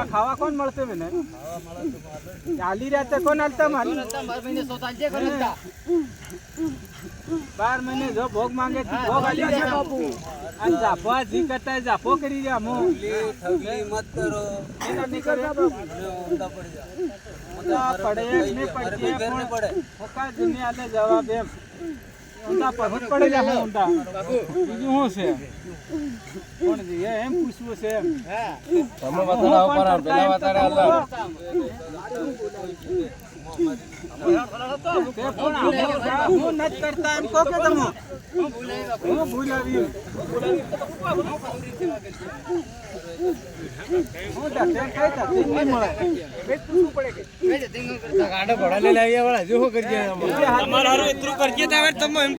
ખાવા કોણ મળશે મને ચાલી રાતે કોણ હાલતા મારી 12 મહિને જો ભોગ માંગે ભોગ આલી છે બાપુ આ જાફા જી કરતા જાફો કરી રહ્યા મો થગલી મત કરો એના નહીં કરતા બાપુ ઊંડા પડી જા પડે ને પડે ફોકા દુનિયા ને જવાબ એમ ઊંડા પડે જા ઊંડા બીજું શું છે કોણ જી એમ પૂછવું છે એમ હા તમે બતાવો પર પેલા બતારે અલ્લાહ હું નત કરતા એમ કો કે તમે હું ભૂલાવી હું ડટે કઈ તા નહીં મળે બેટ પૂછવું પડે કે ગાડો ભડા લઈ લાવ્યા વાળા જો કરીએ અમાર હારું એટલું કરજે તો હવે તમે